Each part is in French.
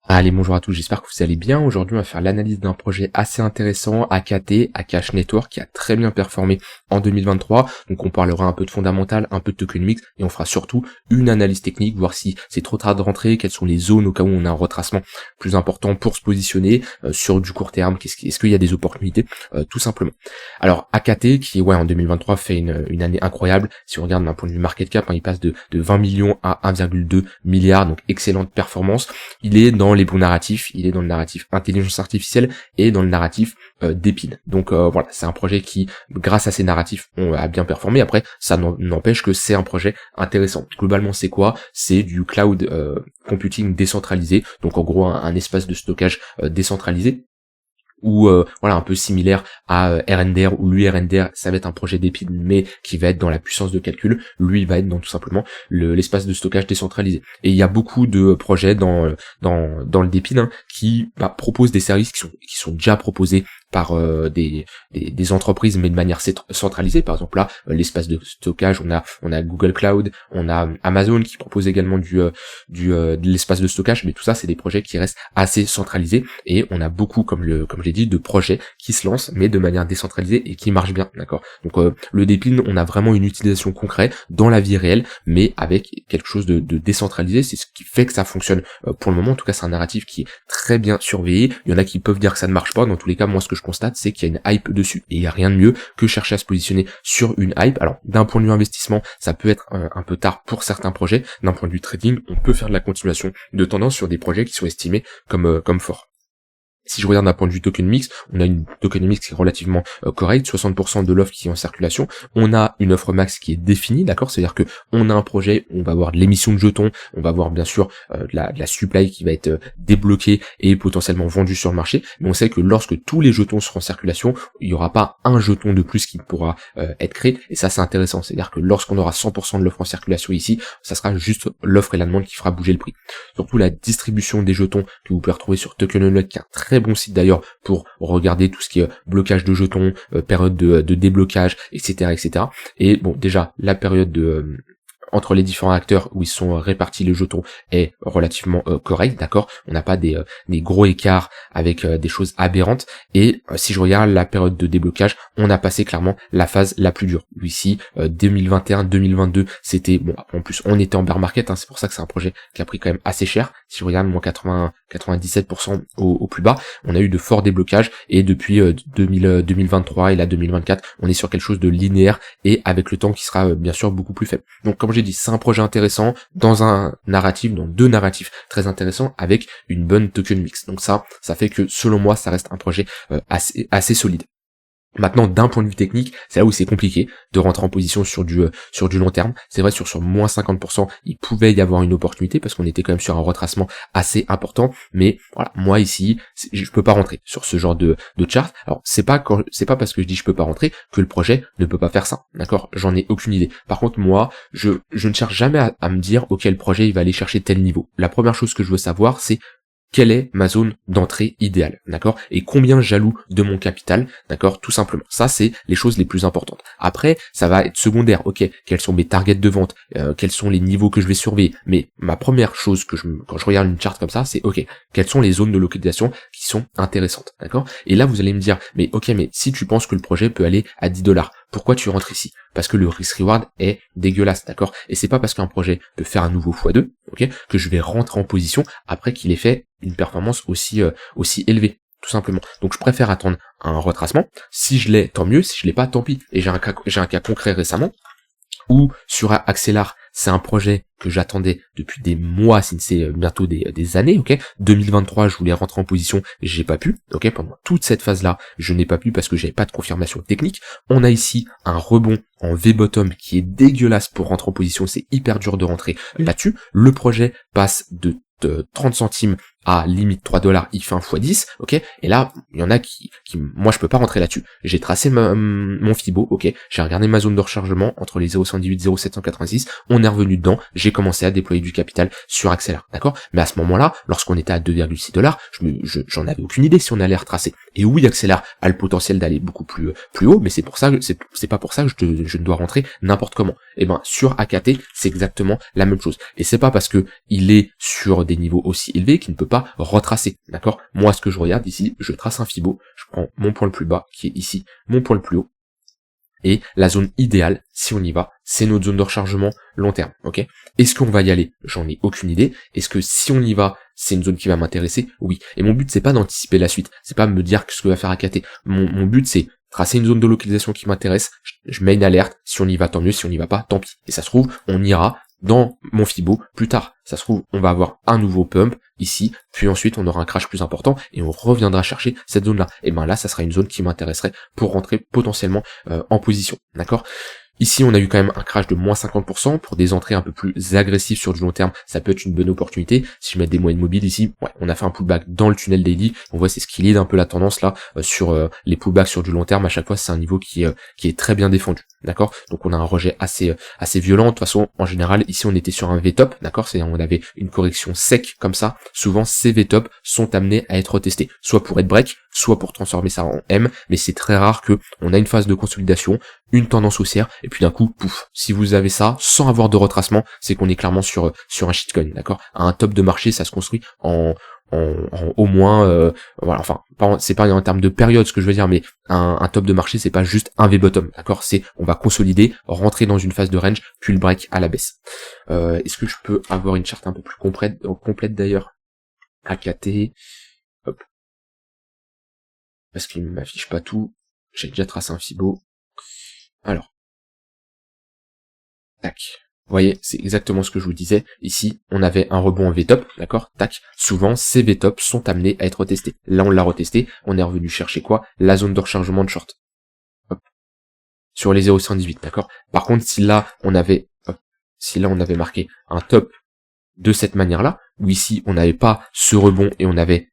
Allez, bonjour à tous, j'espère que vous allez bien. Aujourd'hui, on va faire l'analyse d'un projet assez intéressant, AKT, Akash Network, qui a très bien performé en 2023. Donc, on parlera un peu de fondamental, un peu de tokenomics, et on fera surtout une analyse technique, voir si c'est trop tard de rentrer, quelles sont les zones au cas où on a un retracement plus important pour se positionner sur du court terme, est-ce qu'il y a des opportunités, tout simplement. Alors, AKT, qui, en 2023, fait une année incroyable. Si on regarde d'un point de vue market cap, il passe de 20 millions à 1,2 milliard, donc excellente performance. Il est dans les bons narratifs, il est dans le narratif intelligence artificielle et dans le narratif d'Epine. Donc voilà, c'est un projet qui, grâce à ces narratifs, a bien performé. Après, ça n'empêche que c'est un projet intéressant. Globalement, c'est quoi? C'est du cloud computing décentralisé, donc en gros un espace de stockage décentralisé, ou un peu similaire à RNDR, où lui RNDR ça va être un projet d'Epine mais qui va être dans la puissance de calcul, lui il va être dans tout simplement l'espace de stockage décentralisé. Et il y a beaucoup de projets dans le d'Epine qui proposent des services qui sont déjà proposés par des entreprises mais de manière centralisée. Par exemple là, l'espace de stockage, on a Google Cloud, on a Amazon qui propose également de l'espace de stockage, mais tout ça c'est des projets qui restent assez centralisés, et on a beaucoup, comme j'ai dit, de projets qui se lancent mais de manière décentralisée et qui marchent bien, d'accord. Donc le Depine, on a vraiment une utilisation concrète dans la vie réelle mais avec quelque chose de décentralisé. C'est ce qui fait que ça fonctionne pour le moment. En tout cas, c'est un narratif qui est très bien surveillé. Il y en a qui peuvent dire que ça ne marche pas. Dans tous les cas, moi ce que je constate, c'est qu'il y a une hype dessus, et il n'y a rien de mieux que chercher à se positionner sur une hype. Alors d'un point de vue investissement, ça peut être un peu tard pour certains projets. D'un point de vue trading, on peut faire de la continuation de tendance sur des projets qui sont estimés comme forts. Si je regarde d'un point de vue tokenomics, on a une tokenomics qui est relativement correcte, 60% de l'offre qui est en circulation, on a une offre max qui est définie, d'accord, c'est-à-dire que on a un projet, on va avoir de l'émission de jetons, on va avoir bien sûr de la supply qui va être débloquée et potentiellement vendue sur le marché, mais on sait que lorsque tous les jetons seront en circulation, il n'y aura pas un jeton de plus qui pourra être créé, et ça c'est intéressant, c'est-à-dire que lorsqu'on aura 100% de l'offre en circulation ici, ça sera juste l'offre et la demande qui fera bouger le prix. Surtout la distribution des jetons que vous pouvez retrouver sur Tokenology, qui est un très bon site d'ailleurs pour regarder tout ce qui est blocage de jetons, période de déblocage, etc. Et bon, déjà la période de entre les différents acteurs où ils sont répartis les jetons est relativement correct, d'accord. On n'a pas des gros écarts avec des choses aberrantes, et si je regarde la période de déblocage, on a passé clairement la phase la plus dure. Ici 2021-2022, c'était bon, en plus on était en bear market, c'est pour ça que c'est un projet qui a pris quand même assez cher. Si je regarde moins 97% au plus bas, on a eu de forts déblocages, et depuis 2023 et là 2024, on est sur quelque chose de linéaire et avec le temps qui sera bien sûr beaucoup plus faible. Donc comme j'ai dit, c'est un projet intéressant dans dans deux narratifs très intéressants avec une bonne tokenomics. Donc ça fait que selon moi, ça reste un projet assez solide. Maintenant, d'un point de vue technique, c'est là où c'est compliqué de rentrer en position sur du long terme. C'est vrai, sur moins 50%, il pouvait y avoir une opportunité parce qu'on était quand même sur un retracement assez important. Mais voilà, moi ici, je peux pas rentrer sur ce genre de chart. Alors, c'est pas parce que je dis je peux pas rentrer que le projet ne peut pas faire ça. D'accord? J'en ai aucune idée. Par contre, moi, je ne cherche jamais à me dire ok, le projet il va aller chercher tel niveau. La première chose que je veux savoir, c'est quelle est ma zone d'entrée idéale, d'accord, et combien j'alloue de mon capital, d'accord, tout simplement. Ça, c'est les choses les plus importantes. Après, ça va être secondaire, ok, quels sont mes targets de vente, quels sont les niveaux que je vais surveiller, mais ma première chose quand je regarde une charte comme ça, c'est ok, quelles sont les zones de localisation qui sont intéressantes, d'accord. Et là, vous allez me dire, mais ok, mais si tu penses que le projet peut aller à 10$, pourquoi tu rentres ici? Parce que le risk-reward est dégueulasse, d'accord. Et c'est pas parce qu'un projet peut faire un nouveau x2, ok, que je vais rentrer en position après qu'il ait fait une performance aussi élevée, tout simplement. Donc je préfère attendre un retracement. Si je l'ai, tant mieux. Si je l'ai pas, tant pis. Et j'ai un cas concret récemment où sur Axelar, c'est un projet que j'attendais depuis des mois, si c'est bientôt des années, ok. 2023, je voulais rentrer en position, j'ai pas pu, ok. Pendant toute cette phase-là, je n'ai pas pu parce que j'avais pas de confirmation technique. On a ici un rebond en V-bottom qui est dégueulasse pour rentrer en position, c'est hyper dur de rentrer là-dessus. Le projet passe de 30 centimes à limite $3, il fait un x10, ok, et là, il y en a qui moi je peux pas rentrer là-dessus. J'ai tracé mon Fibo, ok, j'ai regardé ma zone de rechargement entre les 0,118 et 0,786, on est revenu dedans, j'ai commencé à déployer du capital sur Axelar, d'accord. Mais à ce moment-là, lorsqu'on était à 2,6$, j'en avais aucune idée si on allait retracer. Et oui, Axelar a le potentiel d'aller beaucoup plus haut, mais c'est pas pour ça que je ne dois rentrer n'importe comment. Et ben, sur AKT, c'est exactement la même chose. Et c'est pas parce que il est sur des niveaux aussi élevés qu'il ne peut pas pas retracer, d'accord? Moi, ce que je regarde ici, je trace un Fibo, je prends mon point le plus bas, qui est ici, mon point le plus haut, et la zone idéale, si on y va, c'est notre zone de rechargement long terme, ok? Est-ce qu'on va y aller? J'en ai aucune idée. Est-ce que si on y va, c'est une zone qui va m'intéresser? Oui. Et mon but, c'est pas d'anticiper la suite, c'est pas me dire ce que va faire AKT. Mon but, c'est tracer une zone de localisation qui m'intéresse, je mets une alerte, si on y va, tant mieux, si on y va pas, tant pis. Et ça se trouve, on ira dans mon Fibo plus tard. Ça se trouve, on va avoir un nouveau pump ici, puis ensuite on aura un crash plus important et on reviendra chercher cette zone-là. Et ben là, ça sera une zone qui m'intéresserait pour rentrer potentiellement en position, d'accord? Ici, on a eu quand même un crash de moins 50%. Pour des entrées un peu plus agressives sur du long terme, ça peut être une bonne opportunité. Si je mets des moyennes mobiles ici, ouais, on a fait un pullback dans le tunnel daily. On voit c'est ce qui lead un peu la tendance là sur les pullbacks sur du long terme. À chaque fois, c'est un niveau qui est très bien défendu, d'accord? Donc on a un rejet assez violent. De toute façon, en général, ici on était sur un V-top, d'accord? C'est-à-dire on avait une correction sec comme ça. Souvent, ces V-top sont amenés à être testés, soit pour être break, soit pour transformer ça en M. Mais c'est très rare que on a une phase de consolidation, une tendance haussière, et puis d'un coup, pouf, si vous avez ça, sans avoir de retracement, c'est qu'on est clairement sur un shitcoin, d'accord? Un top de marché, ça se construit en au moins, voilà, enfin, c'est pas en termes de période ce que je veux dire, mais un top de marché, c'est pas juste un V-bottom, d'accord? C'est, on va consolider, rentrer dans une phase de range, puis le break à la baisse. Est-ce que je peux avoir une charte un peu plus complète d'ailleurs? AKT, hop. Parce qu'il ne m'affiche pas tout, j'ai déjà tracé un Fibo. Alors, tac. Vous voyez, c'est exactement ce que je vous disais. Ici, on avait un rebond en V-top, d'accord? Tac. Souvent, ces V-top sont amenés à être testés. Là, on l'a retesté. On est revenu chercher quoi? La zone de rechargement de short. Hop. Sur les 0,118, d'accord? Par contre, si là, on avait marqué un top de cette manière-là, où ici, on n'avait pas ce rebond et on avait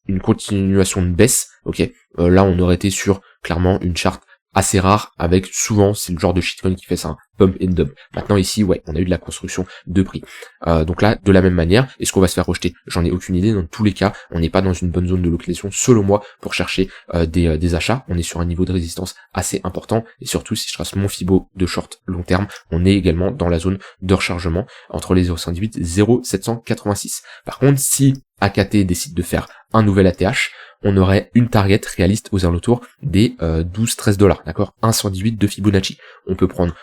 une continuation de baisse, ok? Là, on aurait été sur, clairement, une charte assez rare, avec souvent, c'est le genre de shitcoin qui fait ça, un pump and dump. Maintenant ici, ouais, on a eu de la construction de prix. Donc là, de la même manière, est-ce qu'on va se faire rejeter? J'en ai aucune idée. Dans tous les cas, on n'est pas dans une bonne zone de localisation, selon moi, pour chercher des achats. On est sur un niveau de résistance assez important, et surtout, si je trace mon Fibo de short long terme, on est également dans la zone de rechargement entre les 0,118 et 0,786. Par contre, si AKT décide de faire un nouvel ATH, on aurait une target réaliste aux alentours des 12-13 $, d'accord? 1,118 de Fibonacci. On peut prendre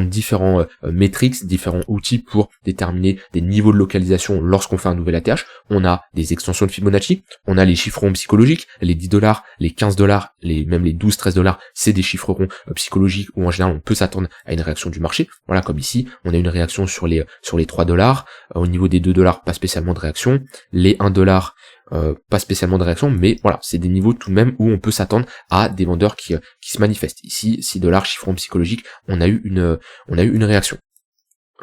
différents metrics, différents outils pour déterminer des niveaux de localisation lorsqu'on fait un nouvel ATH. On a des extensions de Fibonacci, on a les chiffrons psychologiques, les 10 $, les 15 $, même les 12-13 $, c'est des chiffrerons psychologiques où en général on peut s'attendre à une réaction du marché. Voilà, comme ici, on a une réaction sur les 3 $, au niveau des 2 $, pas spécialement de réaction, les 1 $, pas spécialement de réaction, mais voilà, c'est des niveaux tout de même où on peut s'attendre à des vendeurs qui se manifestent. Ici, 6 $, chiffron psychologique, on a eu une réaction.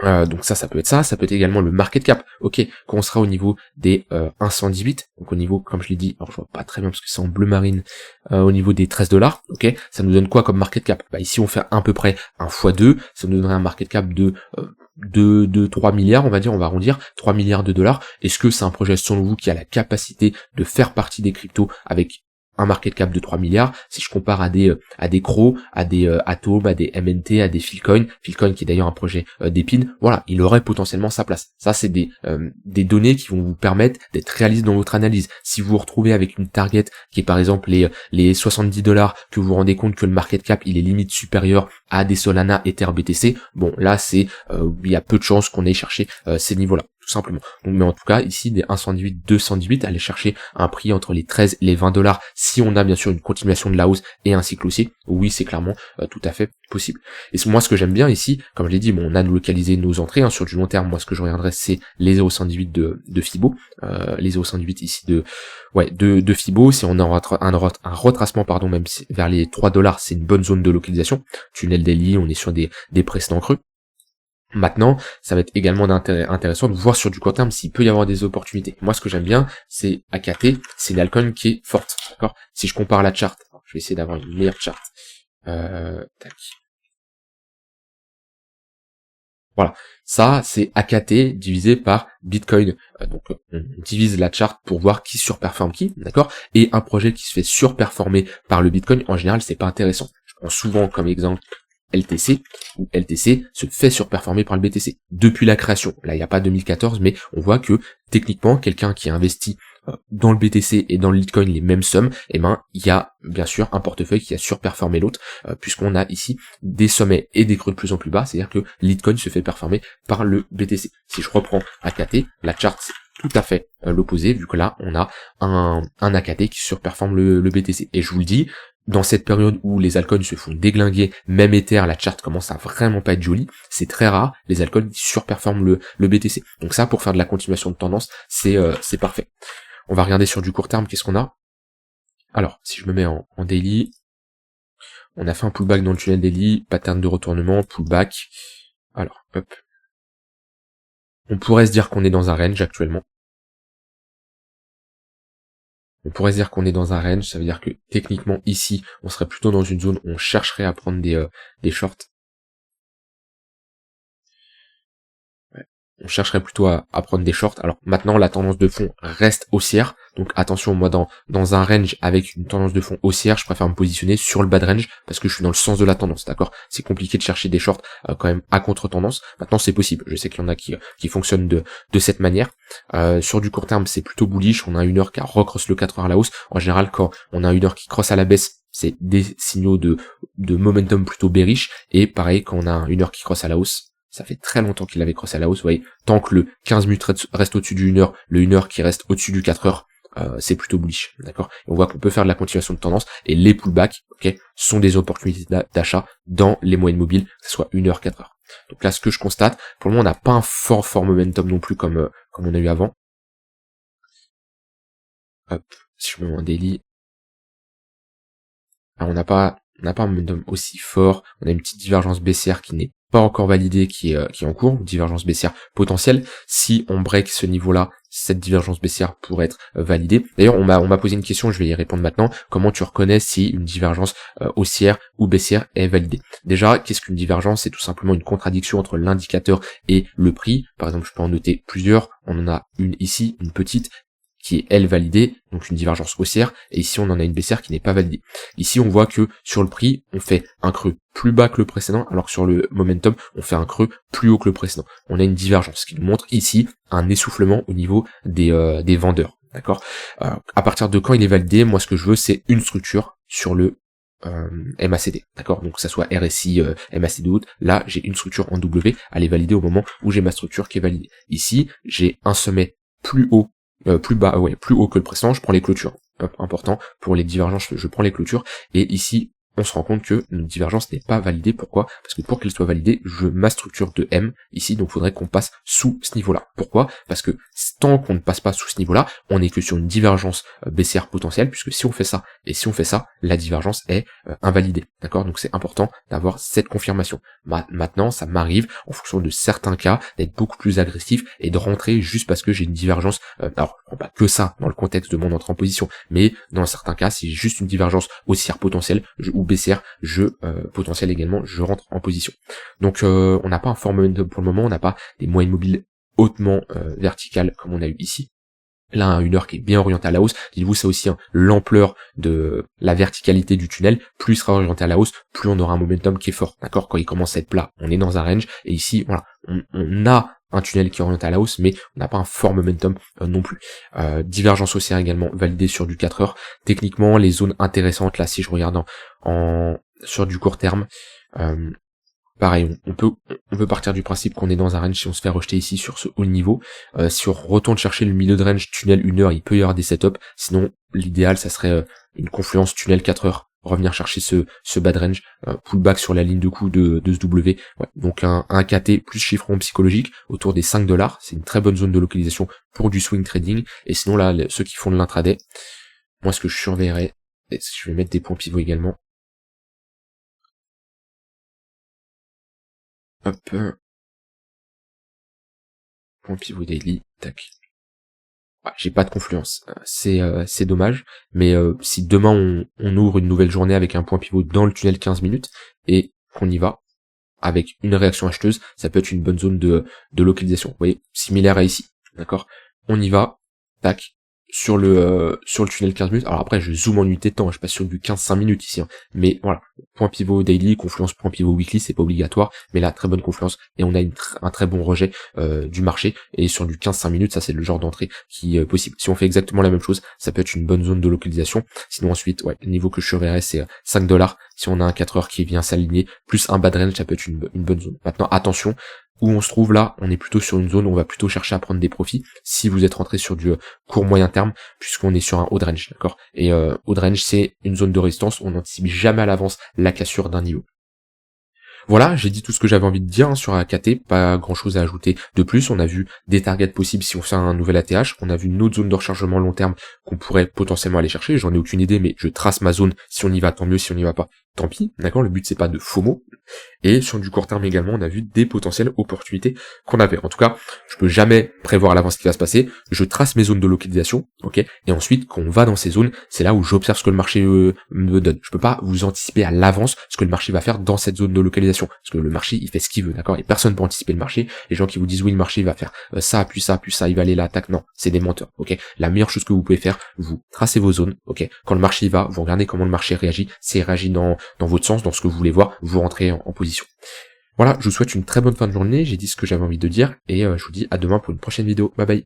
Donc ça peut être ça peut être également le market cap. Ok, quand on sera au niveau des 118, donc au niveau, comme je l'ai dit, alors je vois pas très bien parce que c'est en bleu marine, au niveau des 13 $, ok, ça nous donne quoi comme market cap? Bah ici on fait à peu près 1 x 2, ça nous donnerait un market cap de 3 milliards, on va dire, on va arrondir, 3 milliards de dollars. Est-ce que c'est un projet selon vous qui a la capacité de faire partie des cryptos avec un market cap de 3 milliards? Si je compare à des Crow, à des Atom, à des MNT, à des Philcoin qui est d'ailleurs un projet d'Epine, voilà, il aurait potentiellement sa place. Ça, c'est des données qui vont vous permettre d'être réaliste dans votre analyse. Si vous vous retrouvez avec une target qui est par exemple les 70 $, que vous vous rendez compte que le market cap il est limite supérieur à des Solana, Ether, BTC, bon là c'est il y a peu de chances qu'on aille chercher ces niveaux-là, tout simplement. Donc, mais en tout cas ici des 118, 218, aller chercher un prix entre les 13 et les 20 $, si on a bien sûr une continuation de la hausse et un cycle haussier, oui c'est clairement tout à fait possible. Et moi ce que j'aime bien ici, comme je l'ai dit, bon, on a localisé nos entrées sur du long terme. Moi ce que je regarderais c'est les 0,118 de Fibo, les 0,118 ici de Fibo. Si on a un retracement même vers les 3 $, c'est une bonne zone de localisation. Tunnel daily, on est sur des précédents creux. Maintenant, ça va être également intéressant de voir sur du court terme s'il peut y avoir des opportunités. Moi, ce que j'aime bien, c'est AKT, c'est une altcoin qui est forte, d'accord? Si je compare la charte, je vais essayer d'avoir une meilleure charte. Tac. Voilà, ça c'est AKT divisé par Bitcoin. Donc on divise la charte pour voir qui surperforme qui, d'accord? Et un projet qui se fait surperformer par le Bitcoin, en général, c'est pas intéressant. Je prends souvent comme exemple LTC, où LTC se fait surperformer par le BTC. Depuis la création, là il n'y a pas 2014, mais on voit que techniquement, quelqu'un qui a investi dans le BTC et dans le Litecoin les mêmes sommes, eh ben il y a bien sûr un portefeuille qui a surperformé l'autre, puisqu'on a ici des sommets et des creux de plus en plus bas, c'est-à-dire que Litecoin se fait performer par le BTC. Si je reprends AKT, la chart c'est tout à fait l'opposé, vu que là on a un AKT qui surperforme le BTC. Et je vous le dis, dans cette période où les altcoins se font déglinguer, même Ether, la chart commence à vraiment pas être jolie, c'est très rare, les altcoins qui surperforment le BTC. Donc ça, pour faire de la continuation de tendance, c'est parfait. On va regarder sur du court terme, qu'est-ce qu'on a? Alors, si je me mets en daily, on a fait un pullback dans le tunnel daily, pattern de retournement, pullback. Alors, hop. On pourrait se dire qu'on est dans un range actuellement. On pourrait se dire qu'on est dans un range, ça veut dire que techniquement ici, on serait plutôt dans une zone où on chercherait à prendre des shorts. Ouais. On chercherait plutôt à prendre des shorts. Alors maintenant, la tendance de fond reste haussière. Donc attention, moi dans un range avec une tendance de fond haussière, je préfère me positionner sur le bas de range parce que je suis dans le sens de la tendance, d'accord? C'est compliqué de chercher des shorts quand même à contre-tendance. Maintenant, c'est possible. Je sais qu'il y en a qui fonctionnent de cette manière. Sur du court terme, c'est plutôt bullish. On a une heure qui recrosse le 4 heures à la hausse. En général, quand on a une heure qui crosse à la baisse, c'est des signaux de momentum plutôt bearish. Et pareil, quand on a une heure qui crosse à la hausse, ça fait très longtemps qu'il avait crossé à la hausse, vous voyez, tant que le 15 minutes reste au-dessus du 1 heure, le 1 heure qui reste au-dessus du 4 heures, c'est plutôt bullish, d'accord? On voit qu'on peut faire de la continuation de tendance, et les pullbacks, ok, sont des opportunités d'achat dans les moyennes mobiles, que ce soit 1 heure, 4 heures. Donc là, ce que je constate, pour le moment, on n'a pas un fort momentum non plus comme on a eu avant. Hop, si je me mets en daily, alors on n'a pas un momentum aussi fort, on a une petite divergence baissière qui n'est pas encore validée, qui est en cours, une divergence baissière potentielle. Si on break ce niveau-là, cette divergence baissière pourrait être validée. D'ailleurs, on m'a posé une question, je vais y répondre maintenant. Comment tu reconnais si une divergence haussière ou baissière est validée? Déjà, qu'est-ce qu'une divergence? C'est tout simplement une contradiction entre l'indicateur et le prix. Par exemple, je peux en noter plusieurs. On en a une ici, une petite, qui est elle validée, donc une divergence haussière, et ici on en a une baissière qui n'est pas validée. Ici on voit que sur le prix, on fait un creux plus bas que le précédent, alors que sur le momentum, on fait un creux plus haut que le précédent. On a une divergence, ce qui nous montre ici un essoufflement au niveau des vendeurs. D'accord. À partir de quand il est validé, moi ce que je veux c'est une structure sur le MACD, d'accord, donc que ça soit RSI, MACD ou autre, là j'ai une structure en W, elle est validée au moment où j'ai ma structure qui est validée. Ici j'ai un sommet plus haut, plus bas, plus haut que le précédent, je prends les clôtures. Hop, important, pour les divergences, je prends les clôtures, et ici, on se rend compte que notre divergence n'est pas validée. Pourquoi? Parce que pour qu'elle soit validée, ma structure de M, ici, donc faudrait qu'on passe sous ce niveau-là. Pourquoi? Parce que tant qu'on ne passe pas sous ce niveau-là, on n'est que sur une divergence baissière potentielle, puisque si on fait ça, et si on fait ça, la divergence est invalidée. D'accord? Donc c'est important d'avoir cette confirmation. Maintenant, ça m'arrive, en fonction de certains cas, d'être beaucoup plus agressif et de rentrer juste parce que j'ai une divergence, alors, je prends pas que ça dans le contexte de mon entrée en position, mais dans certains cas, si j'ai juste une divergence haussière potentielle, ou baissière, potentiel également, je rentre en position. Donc on n'a pas un fort momentum pour le moment, on n'a pas des moyennes mobiles hautement verticales comme on a eu ici. Là, une heure qui est bien orientée à la hausse. Dites-vous, c'est aussi l'ampleur de la verticalité du tunnel. Plus il sera orienté à la hausse, plus on aura un momentum qui est fort. D'accord? Quand il commence à être plat, on est dans un range. Et ici, voilà, on a un tunnel qui est orienté à la hausse, mais on n'a pas un fort momentum non plus. Divergence haussière également validée sur du 4 heures. Techniquement, les zones intéressantes, là, si je regarde sur du court terme, pareil, on peut partir du principe qu'on est dans un range si on se fait rejeter ici sur ce haut niveau. Si on retourne chercher le milieu de range tunnel 1 heure, il peut y avoir des setups. Sinon, l'idéal, ça serait une confluence tunnel 4 heures. Revenir chercher ce bas de range, pullback sur la ligne de coup de ce W. Ouais, donc un KT plus chiffron psychologique autour des $5. C'est une très bonne zone de localisation pour du swing trading. Et sinon, là, ceux qui font de l'intraday, moi, ce que je surveillerais, je vais mettre des points pivots également. Hop. Point pivot daily, tac. J'ai pas de confluence, c'est dommage, mais si demain on ouvre une nouvelle journée avec un point pivot dans le tunnel 15 minutes, et qu'on y va, avec une réaction acheteuse, ça peut être une bonne zone de localisation. Vous voyez, similaire à ici, d'accord? On y va, tac, sur le tunnel 15 minutes. Alors après, je zoome en unité de temps, je passe sur du 15-5 minutes ici, hein. Mais voilà, point pivot daily, confluence point pivot weekly, c'est pas obligatoire, mais là, très bonne confluence, et on a un très bon rejet du marché, et sur du 15-5 minutes, ça c'est le genre d'entrée qui est possible. Si on fait exactement la même chose, ça peut être une bonne zone de localisation. Sinon ensuite, ouais, le niveau que je surveillerais, c'est 5 $. Si on a un 4 heures qui vient s'aligner, plus un bad range, ça peut être une bonne zone. Maintenant, attention, où on se trouve là, on est plutôt sur une zone où on va plutôt chercher à prendre des profits si vous êtes rentré sur du court moyen terme, puisqu'on est sur un haut de range, d'accord. Et haut de range, c'est une zone de résistance, on n'anticipe jamais à l'avance la cassure d'un niveau. Voilà, j'ai dit tout ce que j'avais envie de dire, hein, sur AKT, pas grand chose à ajouter de plus. On a vu des targets possibles si on fait un nouvel ATH, on a vu une autre zone de rechargement long terme qu'on pourrait potentiellement aller chercher, j'en ai aucune idée, mais je trace ma zone, si on y va tant mieux, si on y va pas, tant pis, d'accord. Le but c'est pas de FOMO. Et sur du court terme également, on a vu des potentielles opportunités qu'on avait. En tout cas, je peux jamais prévoir à l'avance ce qui va se passer. Je trace mes zones de localisation, ok. Et ensuite, quand on va dans ces zones, c'est là où j'observe ce que le marché me donne. Je peux pas vous anticiper à l'avance ce que le marché va faire dans cette zone de localisation, parce que le marché il fait ce qu'il veut, d'accord. Et personne peut anticiper le marché. Les gens qui vous disent oui, le marché va faire ça, puis ça, puis ça, il va aller là, tac, non, c'est des menteurs, ok. La meilleure chose que vous pouvez faire, vous tracez vos zones, ok. Quand le marché y va, vous regardez comment le marché réagit. S'il réagit dans votre sens, dans ce que vous voulez voir, vous rentrez en position. Voilà, je vous souhaite une très bonne fin de journée, j'ai dit ce que j'avais envie de dire, et je vous dis à demain pour une prochaine vidéo. Bye bye.